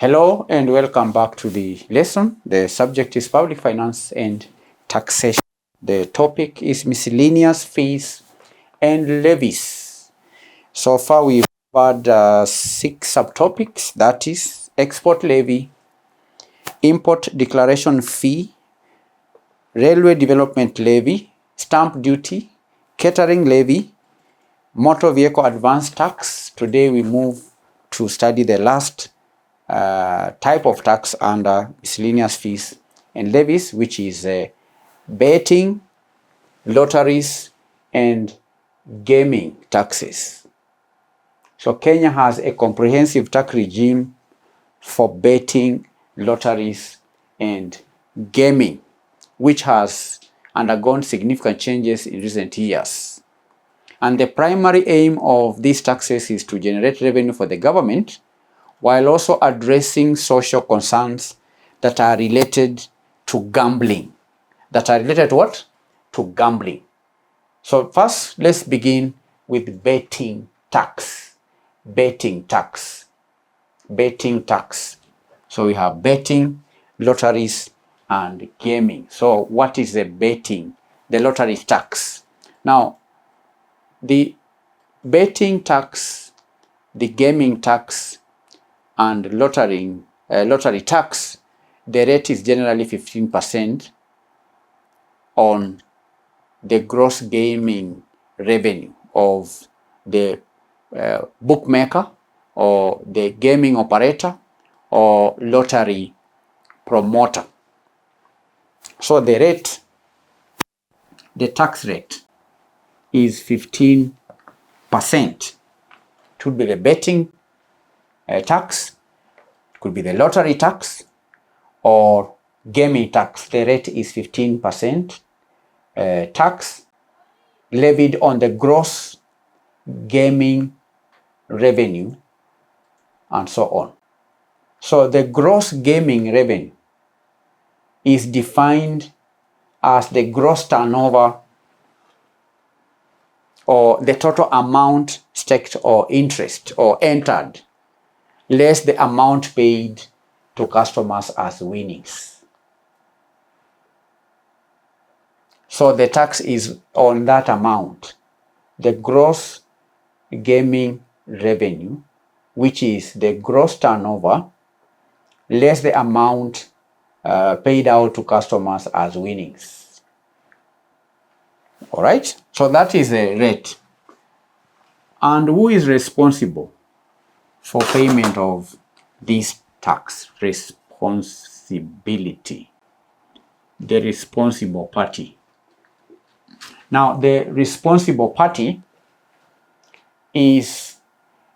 Hello and welcome back to the lesson. The subject is public finance and taxation. The topic is miscellaneous fees and levies. So far we've covered 6 subtopics, that is export levy, import declaration fee, railway development levy, stamp duty, catering levy, motor vehicle advance tax. Today we move to study the last type of tax under miscellaneous fees and levies, which is betting, lotteries, and gaming taxes. So Kenya has a comprehensive tax regime for betting, lotteries, and gaming, which has undergone significant changes in recent years. And the primary aim of these taxes is to generate revenue for the government, while also addressing social concerns that are related to gambling. That are related to what? To gambling. So first, let's begin with betting tax. Betting tax. Betting tax. So we have betting, lotteries, and gaming. So what is the betting? The lottery tax. Now, the betting tax, the gaming tax, and lottery tax, the rate is generally 15% on the gross gaming revenue of the bookmaker or the gaming operator or lottery promoter. So the tax rate is 15%. It would be the betting tax, it could be the lottery tax or gaming tax. The rate is 15% tax levied on the gross gaming revenue and so on. So the gross gaming revenue is defined as the gross turnover or the total amount staked or interest or entered, less the amount paid to customers as winnings. So the tax is on that amount, the gross gaming revenue, which is the gross turnover, less the amount paid out to customers as winnings. All right, so that is the rate. And who is responsible for payment of this tax? Responsibility. The responsible party. Now, the responsible party is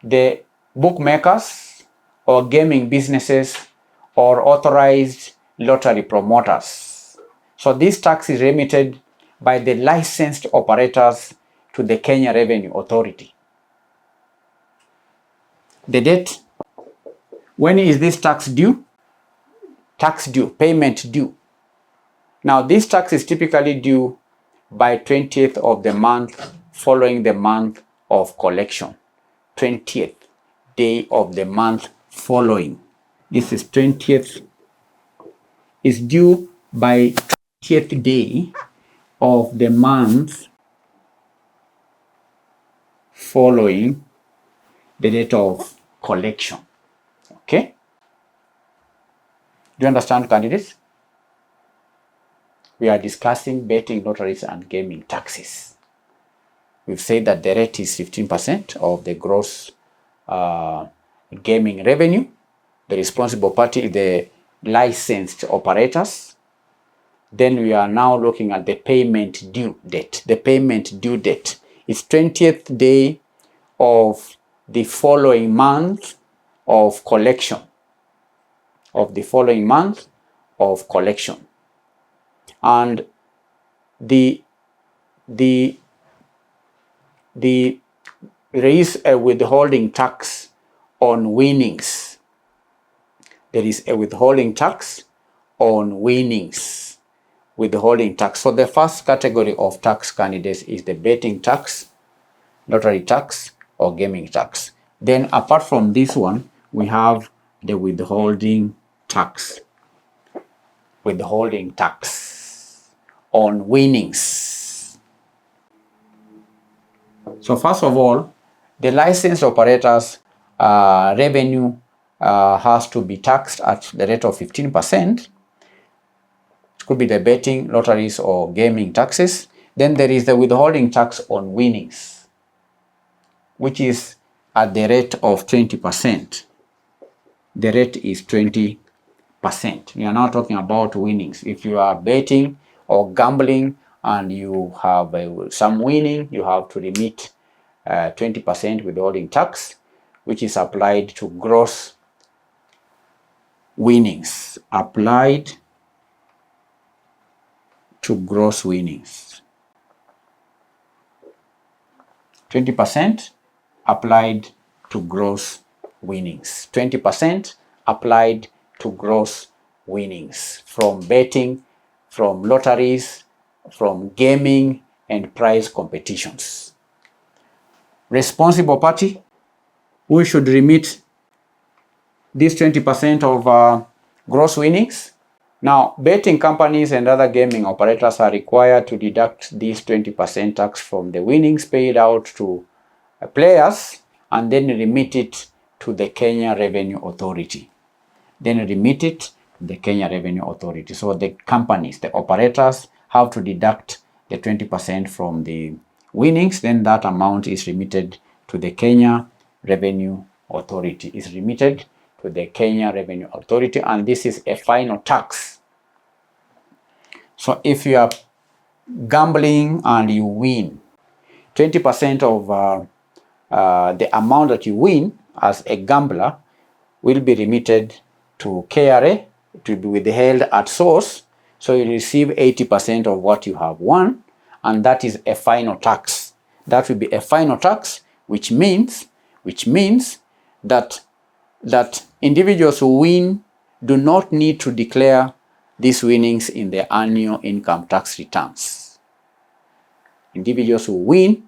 the bookmakers or gaming businesses or authorized lottery promoters. So this tax is remitted by the licensed operators to the Kenya Revenue Authority. The date, when is this tax due? Tax due, payment due. Now this tax is typically due by 20th of the month following the month of collection. 20th day of the month following. This is 20th, is due by 20th day of the month following the date of collection. Okay? Do you understand, candidates? We are discussing betting, lotteries, and gaming taxes. We've said that the rate is 15% of the gross gaming revenue. The responsible party is the licensed operators. Then we are now looking at the payment due date. The payment due date is 20th day of the following month of collection. Of the following month of collection. And there is a withholding tax on winnings. There is a withholding tax on winnings. Withholding tax. So the first category of tax candidates is the betting tax, lottery tax, or gaming tax. Then apart from this one, we have the withholding tax. Withholding tax on winnings. So first of all, the licensed operators revenue has to be taxed at the rate of 15%. It could be the betting, lotteries, or gaming taxes. Then there is the withholding tax on winnings, which is at the rate of 20%. The rate is 20%. We are now talking about winnings. If you are betting or gambling and you have some winning, you have to remit 20% withholding tax, which is applied to gross winnings. Applied to gross winnings. 20% applied to gross winnings. 20% applied to gross winnings from betting, from lotteries, from gaming, and prize competitions. Responsible party, who should remit this 20% of gross winnings? Now, betting companies and other gaming operators are required to deduct this 20% tax from the winnings paid out to players and then remit it to the Kenya Revenue Authority. So the companies, the operators, have to deduct the 20% from the winnings. Then that amount is remitted to the Kenya Revenue Authority. And this is a final tax. So if you are gambling and you win, 20% of the amount that you win as a gambler will be remitted to KRA. It will be withheld at source, so you receive 80% of what you have won, and that is a final tax. That will be a final tax, which means that individuals who win do not need to declare these winnings in their annual income tax returns. Individuals who win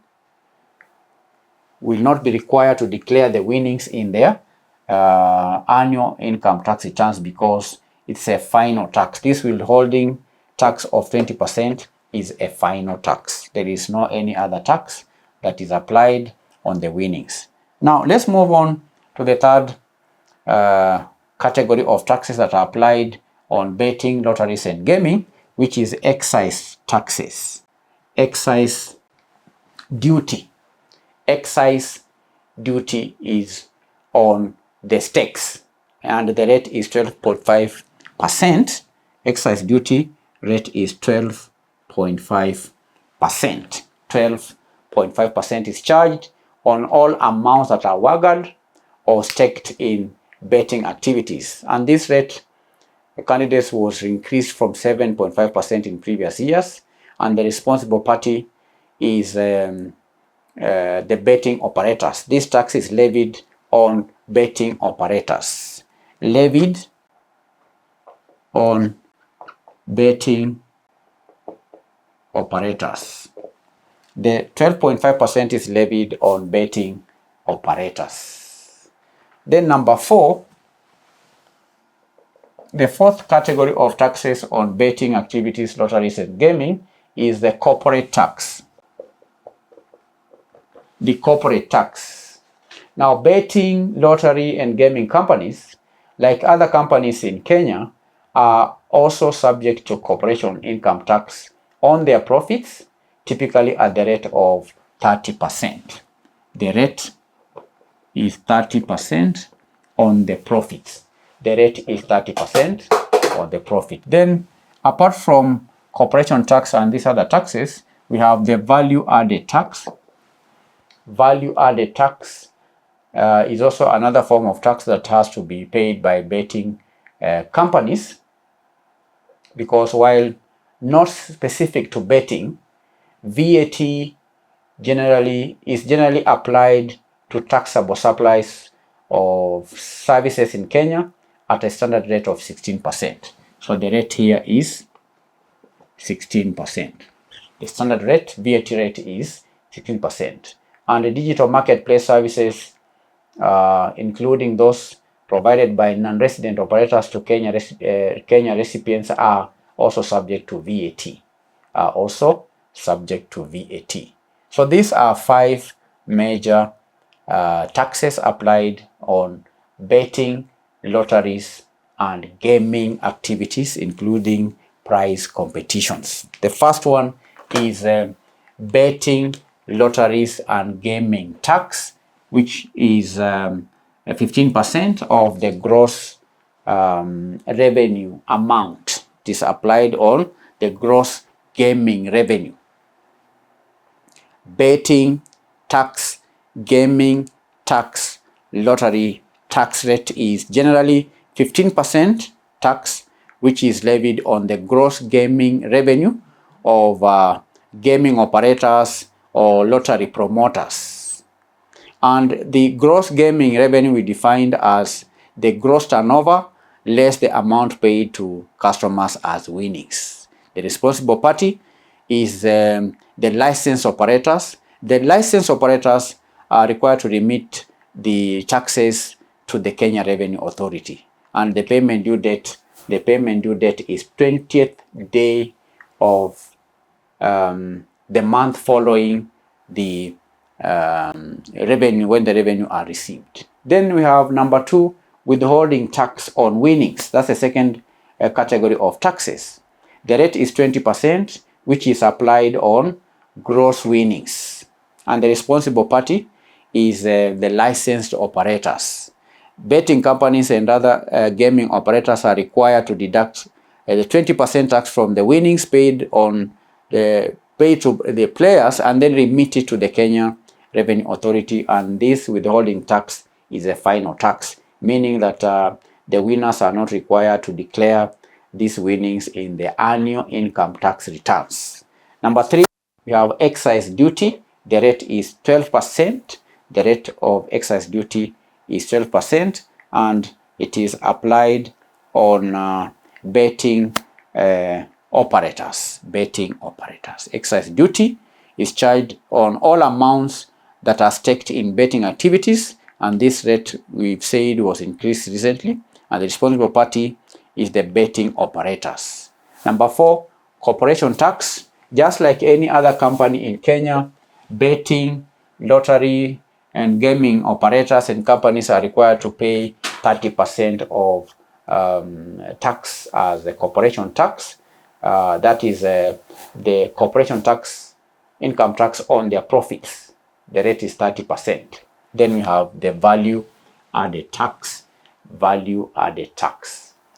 will not be required to declare the winnings in their annual income tax returns because it's a final tax. This withholding tax of 20% is a final tax. There is no any other tax that is applied on the winnings. Now let's move on to the third category of taxes that are applied on betting, lotteries, and gaming, which is excise taxes. Excise duty. Excise duty is on the stakes, and the rate is 12.5%. Excise duty rate is 12.5%. 12.5% is charged on all amounts that are wagered or staked in betting activities. And this rate, the candidates was increased from 7.5% in previous years, and the responsible party is the betting operators. This tax is levied on betting operators. Levied on betting operators. The 12.5% is levied on betting operators. Then number 4, the fourth category of taxes on betting activities, lotteries, and gaming is the corporate tax. The corporate tax. Now, betting, lottery, and gaming companies, like other companies in Kenya, are also subject to corporation income tax on their profits, typically at the rate of 30%. The rate is 30% on the profits. The rate is 30% on the profit. Then, apart from corporation tax and these other taxes, we have the value-added tax. Value-added tax is also another form of tax that has to be paid by betting companies, because while not specific to betting, VAT is generally applied to taxable supplies of services in Kenya at a standard rate of 16%. So the rate here is 16%. The standard rate, VAT rate, is 16%. And the digital marketplace services, including those provided by non-resident operators to Kenya recipients are also subject to VAT. So these are 5 major taxes applied on betting, lotteries, and gaming activities, including prize competitions. The first one is betting, lotteries, and gaming tax, which is 15% of the gross revenue amount. It is applied on the gross gaming revenue. Betting tax, gaming tax, lottery tax rate is generally 15% tax, which is levied on the gross gaming revenue of gaming operators or lottery promoters. And the gross gaming revenue we defined as the gross turnover less the amount paid to customers as winnings. The responsible party is the licensed operators. The licensed operators are required to remit the taxes to the Kenya Revenue Authority, and the payment due date is 20th day of the month following the revenue, when the revenue are received. Then we have number 2, withholding tax on winnings. That's the second category of taxes. The rate is 20%, which is applied on gross winnings, and the responsible party is the licensed operators. Betting companies and other gaming operators are required to deduct the 20% tax from the winnings paid to the players and then remit it to the Kenya Revenue Authority, and this withholding tax is a final tax, meaning that the winners are not required to declare these winnings in the annual income tax returns. Number 3, we have excise duty. The rate is 12%. The rate of excise duty is 12%, and it is applied on betting operators. Excise duty is charged on all amounts that are staked in betting activities, and this rate we've said was increased recently, and the responsible party is the betting operators. Number 4, corporation tax. Just like any other company in Kenya, betting, lottery, and gaming operators and companies are required to pay 30% of tax as a corporation tax. That is the corporation tax, income tax on their profits. The rate is 30%. Then we have the value added tax.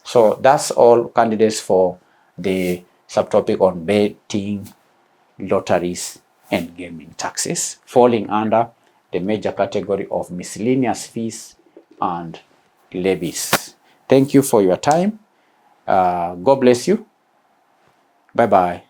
So that's all candidates for the subtopic on betting, lotteries, and gaming taxes, falling under the major category of miscellaneous fees and levies. Thank you for your time. God bless you. Bye-bye.